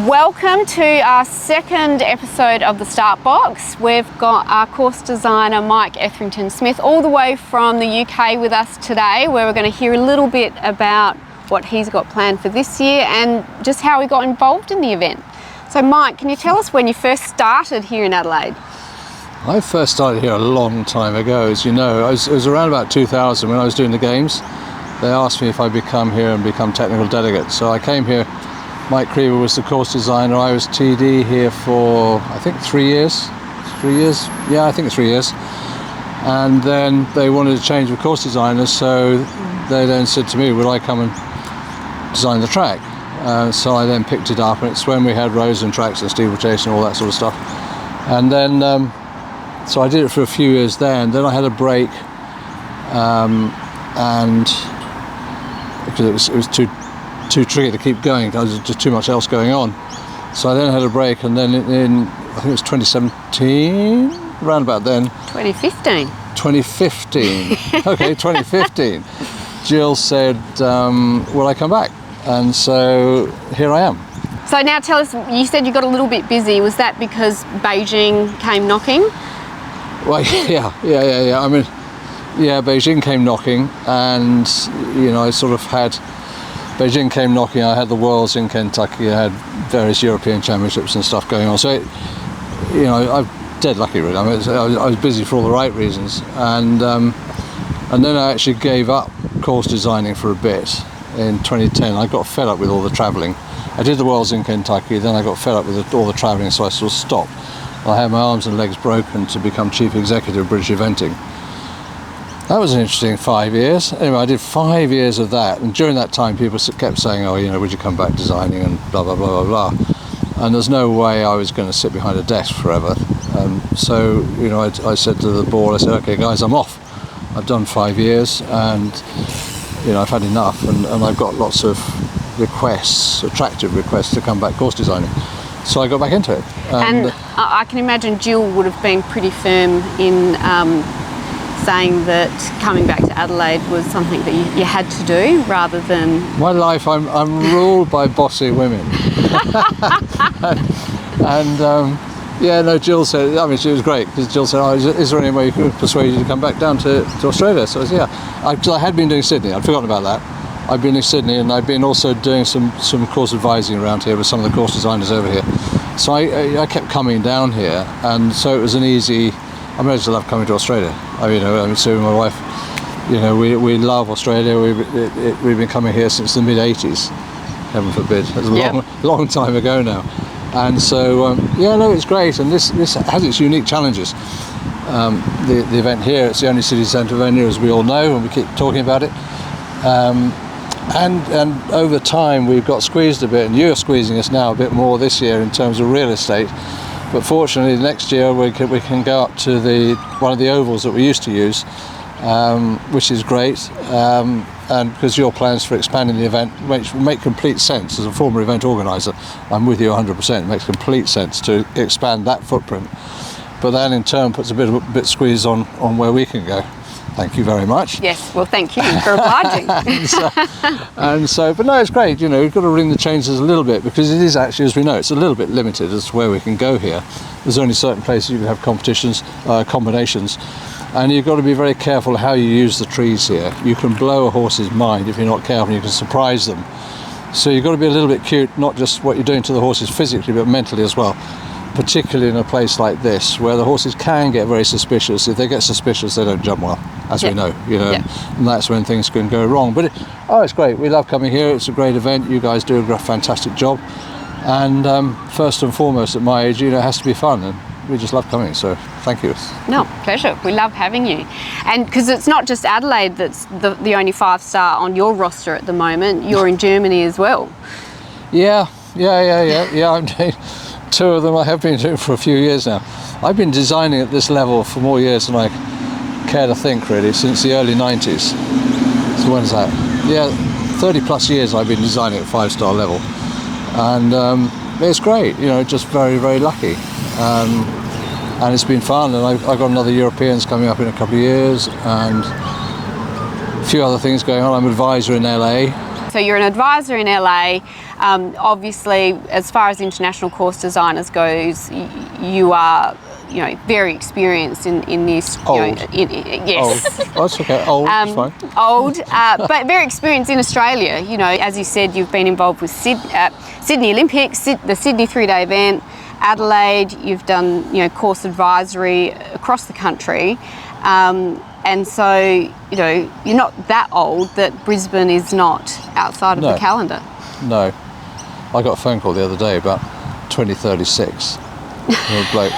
Welcome to our second episode of the Start Box. We've got our course designer Mike Etherington-Smith all the way from the UK with us today, where we're going to hear a little bit about what he's got planned for this year and just how he got involved in the event. So Mike, can you tell us when you first started here in Adelaide? I first started here a long time ago, as you know. It was around about 2000 when I was doing the games. They asked me if I'd come here and become technical delegate. So I came here. Mike Creever was the course designer. I was TD here for, I think, 3 years. 3 years? Yeah, I think it's 3 years. And then they wanted to change the course designers, so they then said to me, would I come and design the track? So I then picked it up, and it's when we had rows and tracks and steeplechase and all that sort of stuff. And then, so I did it for a few years then I had a break, and because it was too tricky to keep going. There was just too much else going on. So I then had a break, and then in I think it was 2017, around about then. 2015. 2015. Okay, 2015. Jill said, will I come back? And so here I am. So now tell us, you said you got a little bit busy. Was that because Beijing came knocking? Well, yeah. I mean, yeah, Beijing came knocking, and, you know, I sort of had... Beijing came knocking, I had the Worlds in Kentucky, I had various European championships and stuff going on. So, you know, I'm dead lucky really. I mean, I was busy for all the right reasons. And then I actually gave up course designing for a bit in 2010. I got fed up with all the travelling. I did the Worlds in Kentucky, then I got fed up with all the travelling, so I sort of stopped. I had my arms and legs broken to become chief executive of British Eventing. That was an interesting 5 years. Anyway, I did 5 years of that, and during that time people kept saying, oh, you know, would you come back designing and blah, blah, blah, blah, blah. And there's no way I was going to sit behind a desk forever. So, you know, I said to the board, I said, okay, guys, I'm off. I've done 5 years, and, you know, I've had enough, and I've got lots of requests, attractive requests to come back course designing. So I got back into it. And I can imagine Jill would have been pretty firm in saying that coming back to Adelaide was something that you had to do rather than... My life, I'm ruled by bossy women. Yeah, no, Jill said, I mean, she was great, because Jill said, oh, is there any way you could persuade you to come back down to Australia? So I said, yeah. I had been doing Sydney, I'd forgotten about that. I've been in Sydney, and I've been also doing some course advising around here with some of the course designers over here. So I kept coming down here, and so it was an easy... I mean, I just love coming to Australia. I mean, Sue and my wife, you know, we love Australia. We've been coming here since the mid-80s, heaven forbid. It's a long time ago now. And so, yeah, no, it's great. And this has its unique challenges. The event here, it's the only city centre venue, as we all know, and we keep talking about it. And over time, we've got squeezed a bit, and you're squeezing us now a bit more this year in terms of real estate. But fortunately, next year we can go up to one of the ovals that we used to use, which is great. And because your plans for expanding the event make complete sense. As a former event organiser, I'm with you 100%. It makes complete sense to expand that footprint. But that in turn puts a bit squeeze on where we can go. Thank you very much. Yes, well, thank you for obliging. But no, it's great. You know, we've got to ring the changes a little bit, because it is actually, as we know, it's a little bit limited as to where we can go here. There's only certain places you can have combinations, and you've got to be very careful how you use the trees here. You can blow a horse's mind if you're not careful. You can surprise them. So you've got to be a little bit cute, not just what you're doing to the horses physically, but mentally as well. Particularly in a place like this, where the horses can get very suspicious. If they get suspicious, they don't jump well, as we know, you know, and that's when things can go wrong. But it's great. We love coming here. It's a great event. You guys do a fantastic job. And first and foremost, at my age, you know, it has to be fun, and we just love coming. So thank you. No, pleasure. We love having you. And because it's not just Adelaide that's the only 5-star on your roster at the moment. You're in Germany as well. Yeah. I'm doing 2 of them. I have been doing for a few years now. I've been designing at this level for more years than I care to think, really, since the early 90s. So when's that? Yeah, 30 plus years I've been designing at 5-star level. And it's great, you know, just very, very lucky. And it's been fun, and I've got another Europeans coming up in a couple of years, and a few other things going on. I'm an advisor in LA, So you're an advisor in LA. Obviously, as far as international course designers goes, you are, very experienced in this. Old. Yes. Old. Oh, it's okay. Old. It's fine. Old, but very experienced in Australia. As you said, you've been involved with Sydney Olympics, the Sydney 3-day event, Adelaide. You've done, course advisory across the country. And so, you're not that old that Brisbane is not outside of the calendar. No. I got a phone call the other day about 2036. A bloke.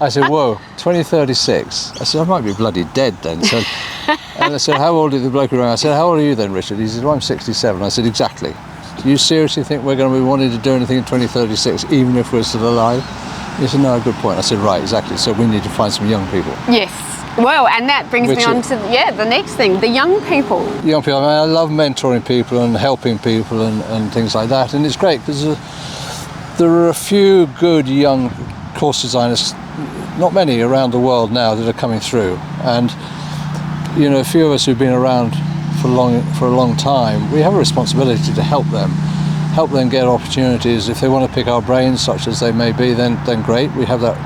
I said, whoa, 2036? I said, I might be bloody dead then. So, and I said, how old are the bloke around? I said, how old are you then, Richard? He said, well, I'm 67. I said, exactly. Do you seriously think we're going to be wanting to do anything in 2036, even if we're still alive? He said, no, good point. I said, right, exactly. So we need to find some young people. Yes. Well, and that brings me on to the next thing, the young people. Young people. I love mentoring people and helping people and things like that. And it's great because there are a few good young course designers, not many around the world now, that are coming through. And, a few of us who've been around for a long time, we have a responsibility to help them get opportunities. If they want to pick our brains, such as they may be, then great, we have that.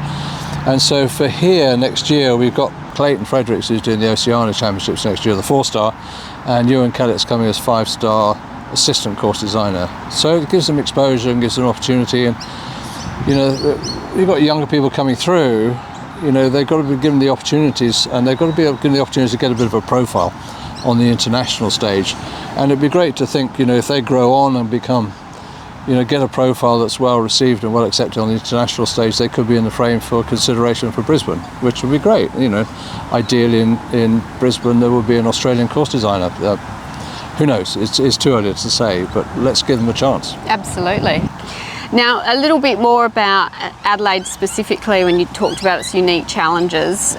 And so for here next year, we've got Clayton Fredericks, who's doing the Oceania Championships next year, the 4-star, and Ewan Kellett's coming as 5-star assistant course designer. So it gives them exposure and gives them opportunity. And you've got younger people coming through. They've got to be given the opportunities, and they've got to be given the opportunity to get a bit of a profile on the international stage. And it'd be great to think, if they grow on and become, get a profile that's well received and well accepted on the international stage, they could be in the frame for consideration for Brisbane, which would be great. Ideally in Brisbane there would be an Australian course designer. Who knows? It's too early to say, but let's give them a chance. Absolutely. Now, a little bit more about Adelaide specifically, when you talked about its unique challenges.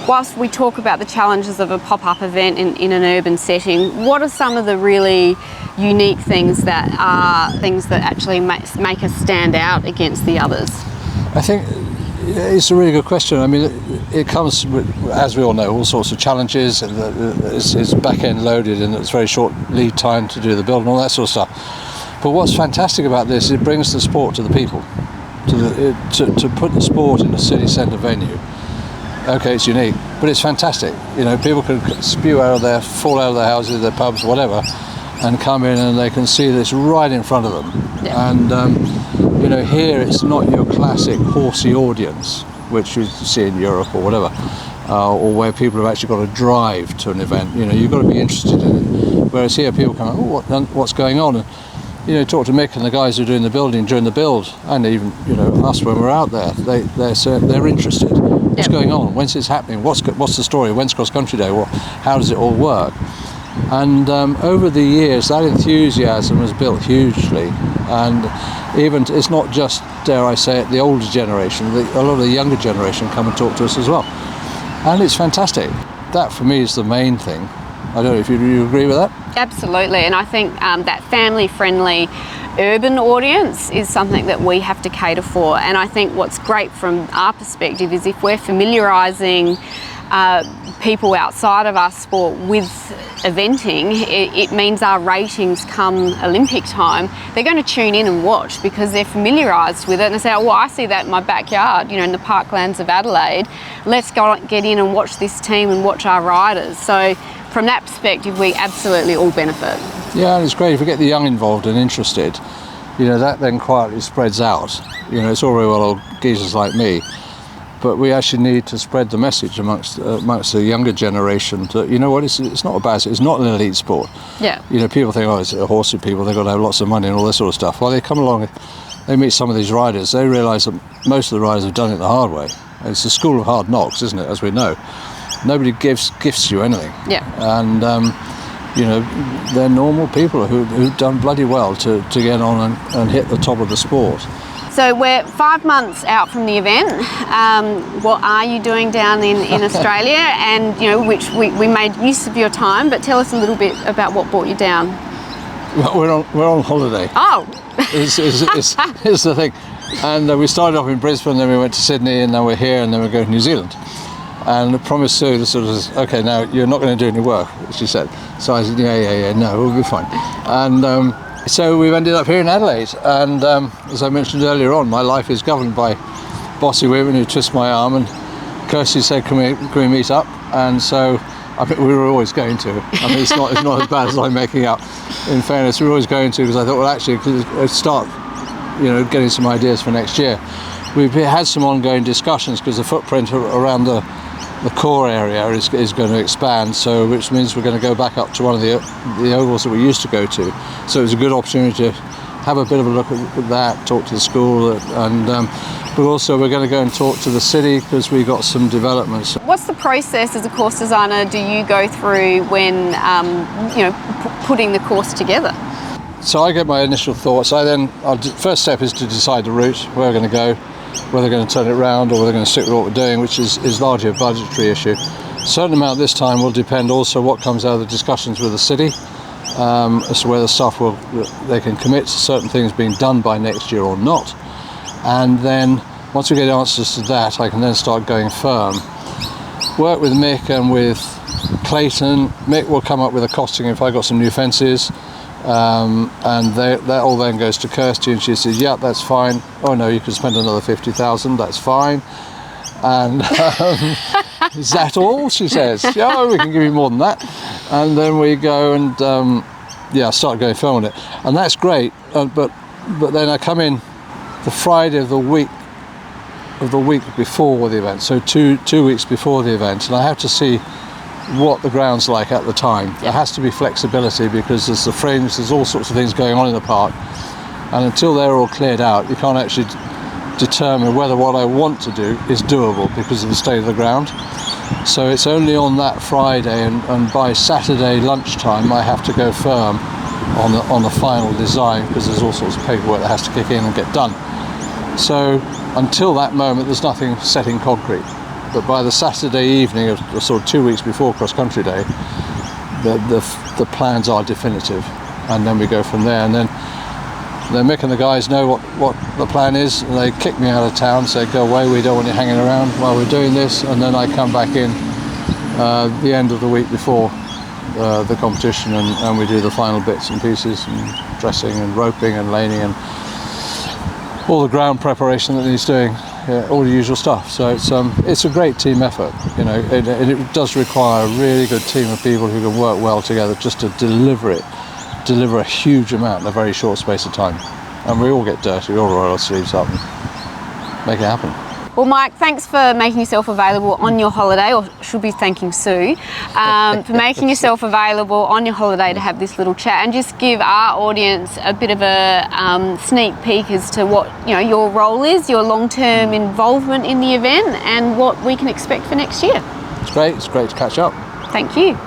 Whilst we talk about the challenges of a pop-up event in an urban setting, what are some of the really unique things that actually make us stand out against the others? I think it's a really good question. I mean, it comes with, as we all know, all sorts of challenges, and it's back-end loaded, and it's very short lead time to do the build and all that sort of stuff. But what's fantastic about this is it brings the sport to the people, to put the sport in a city centre venue. Okay, it's unique, but it's fantastic. People can spew out of their, fall out of their houses, their pubs, whatever, and come in and they can see this right in front of them. Yeah. And here it's not your classic horsey audience, which you see in Europe or whatever, or where people have actually got to drive to an event. You've got to be interested in it. Whereas here, people come, what's going on? And, talk to Mick and the guys who are doing the building during the build, and even us when we're out there. They're interested. What's going on? When's this happening? What's the story? When's Cross Country Day? How does it all work? And over the years, that enthusiasm has built hugely. And even it's not just, dare I say it, the older generation. A lot of the younger generation come and talk to us as well, and it's fantastic. That for me is the main thing. I don't know if you agree with that. Absolutely, and I think that family-friendly urban audience is something that we have to cater for. And I think what's great from our perspective is if we're familiarising people outside of our sport with eventing, it means our ratings come Olympic time, they're going to tune in and watch because they're familiarised with it, and they say, I see that in my backyard, in the parklands of Adelaide. Let's get in and watch this team and watch our riders. So from that perspective, we absolutely all benefit. Yeah, and it's great if we get the young involved and interested. That then quietly spreads out. It's all very well old geezers like me, but we actually need to spread the message amongst the younger generation that it's not a bad, it's not an elite sport. Yeah. People think, it's horsey people, they've got to have lots of money and all this sort of stuff. Well, they come along, they meet some of these riders, they realise that most of the riders have done it the hard way. It's a school of hard knocks, isn't it? As we know, nobody gifts you anything. Yeah. And they're normal people who've done bloody well to get on and hit the top of the sport. So we're 5 months out from the event. What are you doing down in Australia? And which we made use of your time, but tell us a little bit about what brought you down. Well, we're on holiday. Oh, is the thing. And we started off in Brisbane, then we went to Sydney, and now we're here, and then we're going to New Zealand. And promised Sue sort of, okay, now you're not going to do any work, she said. So I said, yeah, no, we'll be fine. And so we've ended up here in Adelaide. And as I mentioned earlier on, my life is governed by bossy women who twist my arm. And Kirsty said, can we meet up? And so I think we were always going to. I mean, it's not as bad as I'm making out. In fairness, we were always going to, because I thought, well, actually, could start, getting some ideas for next year. We've had some ongoing discussions because the footprint around the core area is going to expand, so which means we're going to go back up to one of the ovals that we used to go to. So it was a good opportunity to have a bit of a look at that, talk to the school, and but also we're going to go and talk to the city because we got some developments. What's the process as a course designer do you go through when putting the course together? So I get my initial thoughts. First step is to decide the route, where we're going to go, whether they're going to turn it round or whether they're going to stick with what we're doing, which is largely a budgetary issue. A certain amount this time will depend also what comes out of the discussions with the city as to whether staff they can commit to certain things being done by next year or not. And then once we get answers to that, I can then start going firm. Work with Mick and with Clayton. Mick will come up with a costing if I got some new fences. And that all then goes to Kirsty, and she says, yeah, that's fine. Oh no, you can spend another 50,000, that's fine. And is that all? She says, yeah, we can give you more than that. And then we go and start going firm on it, and that's great. But then I come in the Friday of the week before the event, so two weeks before the event, and I have to see what the ground's like at the time. Yeah. There has to be flexibility because there's the fringe, there's all sorts of things going on in the park, and until they're all cleared out you can't actually determine whether what I want to do is doable because of the state of the ground. So it's only on that Friday, and by Saturday lunchtime I have to go firm on the final design because there's all sorts of paperwork that has to kick in and get done. So until that moment there's nothing set in concrete. But by the Saturday evening, of sort of 2 weeks before Cross Country Day, the plans are definitive, and then we go from there. And then Mick and the guys know what the plan is, and they kick me out of town, say go away, we don't want you hanging around while we're doing this. And then I come back in the end of the week before the competition, and we do the final bits and pieces, and dressing and roping and laning and all the ground preparation that needs doing. Yeah, all the usual stuff. So it's a great team effort, and it does require a really good team of people who can work well together just to deliver a huge amount in a very short space of time. And we all get dirty, we all roll our sleeves up and make it happen. Well, Mike, thanks for making yourself available on your holiday, or should be thanking Sue, for making yourself available on your holiday to have this little chat and just give our audience a bit of a sneak peek as to what your role is, your long-term involvement in the event, and what we can expect for next year. It's great to catch up. Thank you.